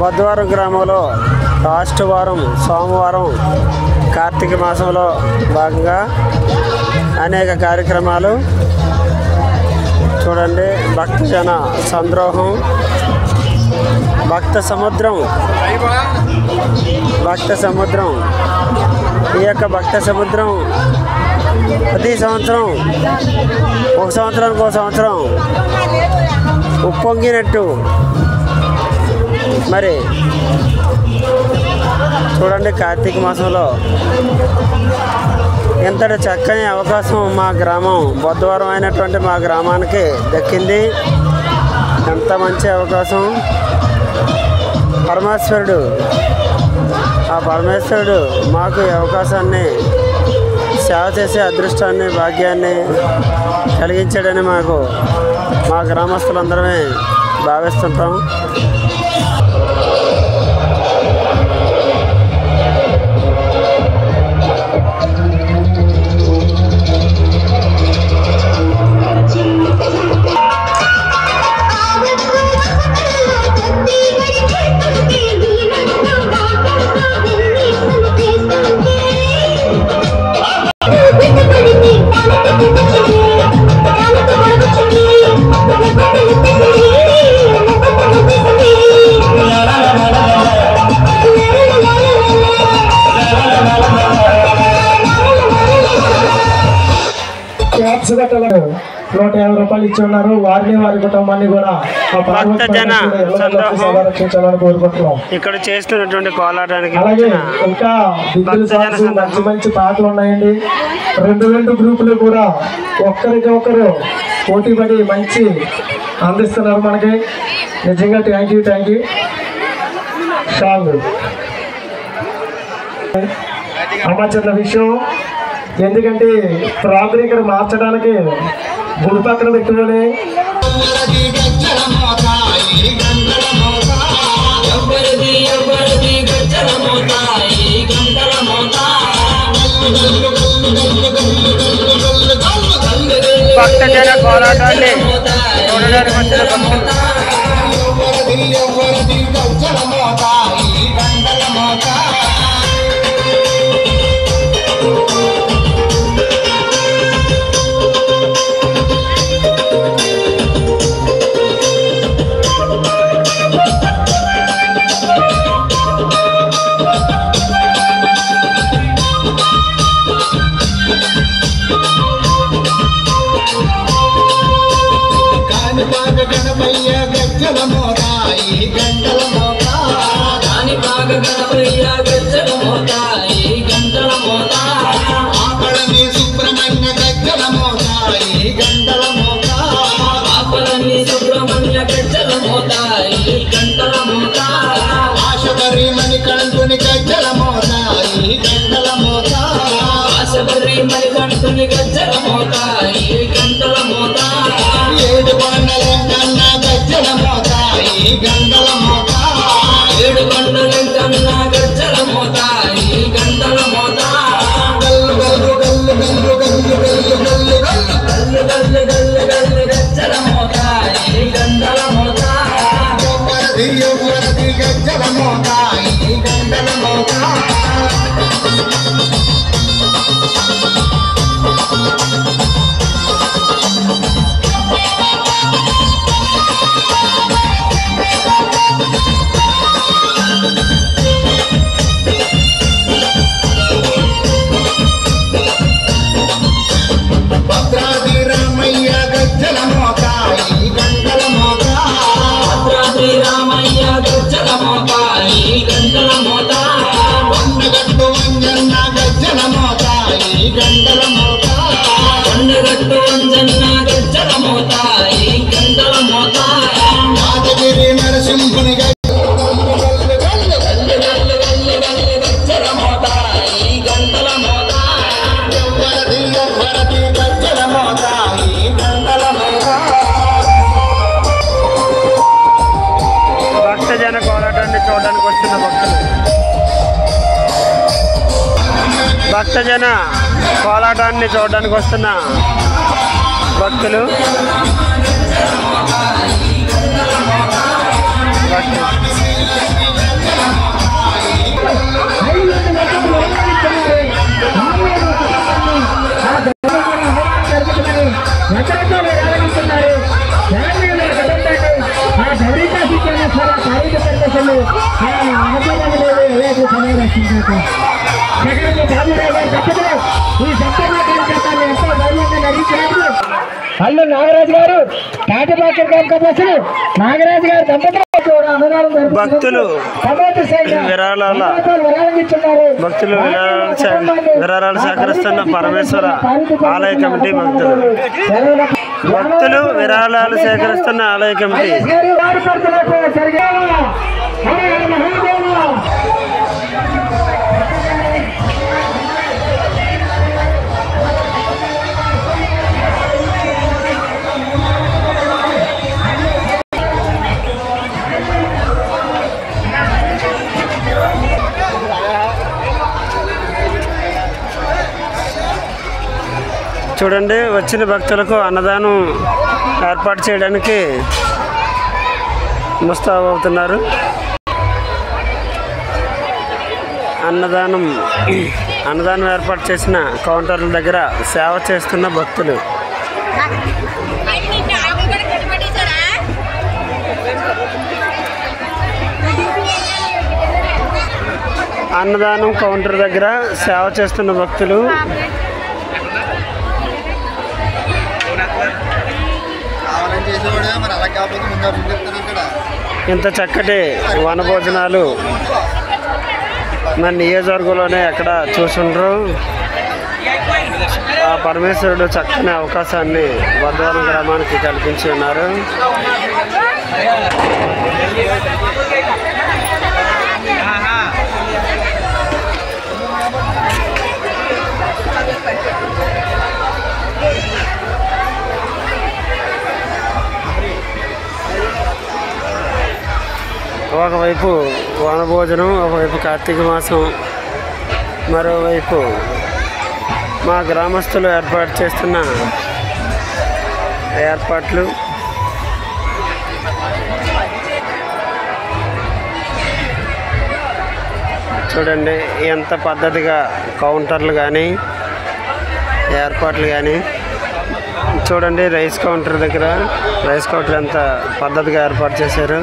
బొద్దవరం గ్రామంలో లాస్ట్ వారం సోమవారం కార్తీక మాసంలో భాగంగా అనేక కార్యక్రమాలు చూడండి. భక్తజన సంద్రోహం, భక్త సముద్రం. ఈ యొక్క భక్త సముద్రం ప్రతి సంవత్సరం ఒక సంవత్సరం ఉప్పొంగినట్టు మరి చూడండి. కార్తీక మాసంలో ఎంతటి చక్కని అవకాశం మా గ్రామం బొద్దవరం అయినటువంటి మా గ్రామానికి దక్కింది. ఎంత మంచి అవకాశం. ఆ పరమేశ్వరుడు మాకు ఈ అవకాశాన్ని, సేవ చేసే అదృష్టాన్ని, భాగ్యాన్ని కలిగించాడని మా గ్రామస్తులందరమే భావిస్తుంటాం. గట్టలకు 150 రూపాయలు ఇచ్చి ఉన్నారు. వారిని వారి కుటుంబాన్ని కూడా సంరక్షించాలని కోరుకుంటున్నాం. ఇక్కడ చేస్తున్నటువంటి కోలాటానికి అలాగే ఇంకా మంచి మంచి పాటలు ఉన్నాయండి. 2 గ్రూపులు కూడా ఒకరికొకరు పోటీ పడి మంచి అందిస్తున్నారు మనకి. నిజంగా థ్యాంక్ యూ. సాంగ్ అమ్మ చిన్న విషయం, ఎందుకంటే ప్రాబ్లం ఇక్కడ మార్చడానికి గుడి పక్కన పెట్టుకొని భక్తజన పోరాటాన్ని చూడడానికి వచ్చిన భక్తులు భక్తజన కోలాటాన్ని చూడడానికి వస్తున్న భక్తులు అల్లు నాగరాజు గారు తాటిపాకర్ కాంకబస్సులు నాగరాజు గారు దంపతులు భక్తులు విరాళాలు సేకరిస్తున్న పరమేశ్వర ఆలయ కమిటీ భక్తులు విరాళాలు సేకరిస్తున్న ఆలయ కమిటీ. చూడండి, వచ్చిన భక్తులకు అన్నదానం ఏర్పాటు చేయడానికి ముస్తాబు అవుతున్నారు. అన్నదానం ఏర్పాటు చేసిన కౌంటర్ల దగ్గర సేవ చేస్తున్న భక్తులు. అన్నదానం కౌంటర్ దగ్గర సేవ చేస్తున్న భక్తులు. ఇంత చక్కటి వనభోజనాలు మన నియోజకవర్గంలోనే ఎక్కడ చూసుండ్రు. ఆ పరమేశ్వరుడు చక్కని అవకాశాన్ని బొద్దవరం గ్రామానికి కల్పించి ఉన్నారు. ఒకవైపు వనభోజనం, ఒకవైపు కార్తీక మాసం, మరోవైపు మా గ్రామస్తులు ఏర్పాటు చేస్తున్న ఏర్పాట్లు. చూడండి ఎంత పద్ధతిగా కౌంటర్లు కానీ ఏర్పాట్లు కానీ. చూడండి రైస్ కౌంటర్ దగ్గర రైస్ కౌంటర్ ఎంత పద్ధతిగా ఏర్పాటు చేశారు.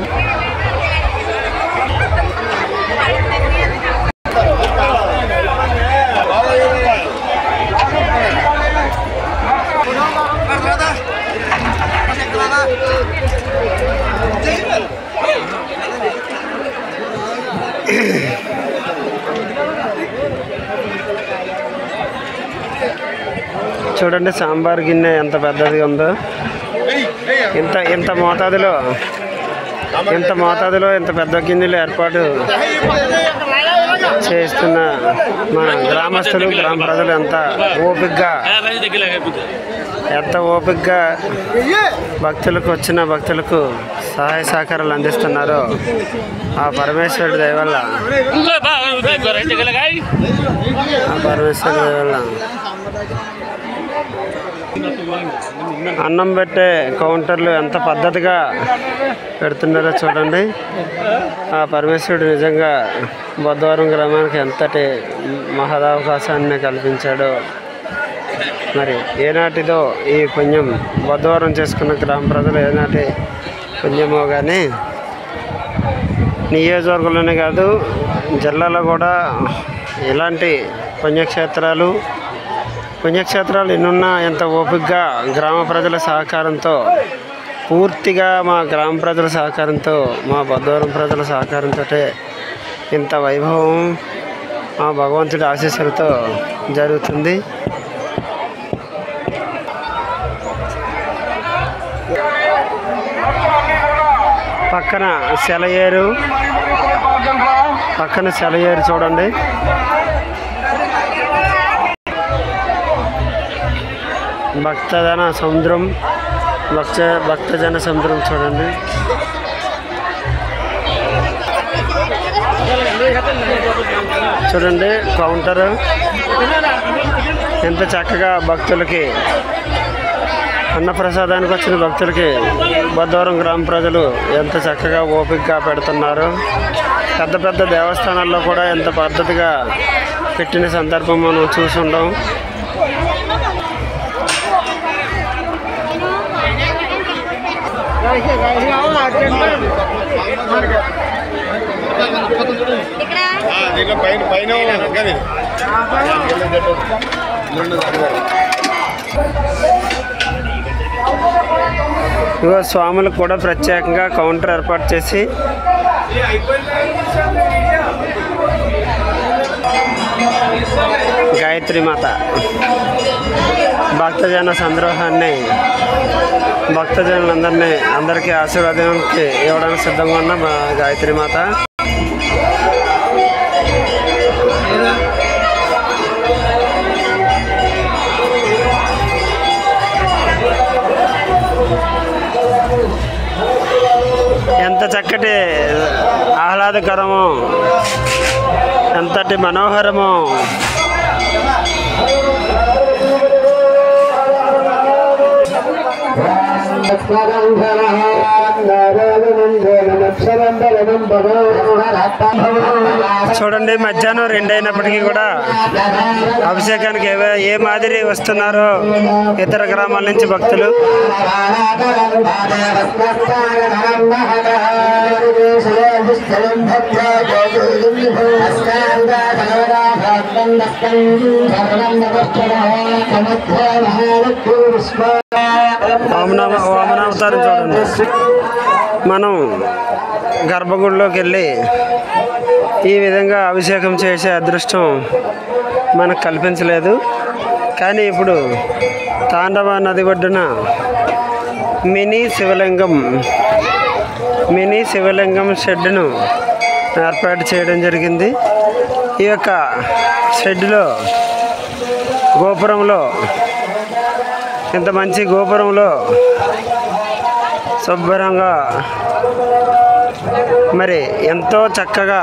చూడండి సాంబార్ గిన్నె ఎంత పెద్దదిగా ఉందో. ఇంత మోతాదులో ఇంత పెద్ద గిన్నెలు ఏర్పాటు చేస్తున్న మన గ్రామస్తులు, గ్రామ ప్రజలు ఎంత ఓపికగా భక్తులకు వచ్చిన భక్తులకు సహాయ సహకారాలు అందిస్తున్నారో ఆ పరమేశ్వరుడి దయ వల్ల అన్నం పెట్టే కౌంటర్లు ఎంత పద్ధతిగా పెడుతున్నారో చూడండి. ఆ పరమేశ్వరుడు నిజంగా బొద్దవరం గ్రామానికి ఎంతటి మహదావకాశాన్ని కల్పించాడో. మరి ఏనాటిదో ఈ పుణ్యం బొద్దవరం చేసుకున్న గ్రామ ప్రజలు ఏనాటి పుణ్యమో కానీ నియోజకవర్గంలోనే కాదు జిల్లాలో కూడా ఇలాంటి పుణ్యక్షేత్రాలు ఎన్నున్నా ఎంత ఓపికగా గ్రామ ప్రజల సహకారంతో, పూర్తిగా మా గ్రామ ప్రజల సహకారంతో, మా బొద్దవరం ప్రజల సహకారంతో ఇంత వైభవం మా భగవంతుడి ఆశీస్సులతో జరుగుతుంది. పక్కన సెలయేరు చూడండి. భక్తజన సముద్రం చూడండి. చూడండి కౌంటర్ ఎంత చక్కగా భక్తులకి అన్నప్రసాదానికి వచ్చిన భక్తులకి బొద్దవరం గ్రామ ప్రజలు ఎంత చక్కగా ఓపికగా పెడుతున్నారు. పెద్ద దేవస్థానాల్లో కూడా ఎంత పద్ధతిగా పెట్టిన సందర్భం మనం చూసుండం. ఇగో స్వాములకు కూడా ప్రత్యేకంగా కౌంటర్ ఏర్పాటు చేసి గాయత్రి మాత భక్తజన సంద్రోహాన్ని అందరికీ ఆశీర్వాదానికి ఇవ్వడానికి సిద్ధంగా ఉన్న మా గాయత్రి మాత. ఎంత చక్కటి ఆహ్లాదకరమో, ఎంతటి మనోహరమో. చూడండి, మధ్యాహ్నం 2 అయినప్పటికీ కూడా అభిషేకానికి ఏ మాదిరి వస్తున్నారో ఇతర గ్రామాల నుంచి భక్తులు. వామనావతారం చూడండి. మనం గర్భగుడిలోకి వెళ్ళి ఈ విధంగా అభిషేకం చేసే అదృష్టం మనకు కల్పించలేదు. కానీ ఇప్పుడు తాండవ నది ఒడ్డున మినీ శివలింగం షెడ్డును ఏర్పాటు చేయడం జరిగింది. ఈ యొక్క షెడ్డులో గోపురంలో, ఇంత మంచి గోపురంలో శుభ్రంగా మరి ఎంతో చక్కగా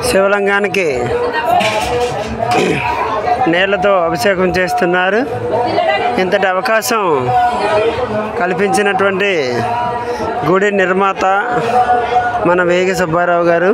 శివలింగానికి నీళ్లతో అభిషేకం చేస్తున్నారు. ఇంతటి అవకాశం కల్పించినటువంటి గుడి నిర్మాత మన వేగి సుబ్బారావు గారు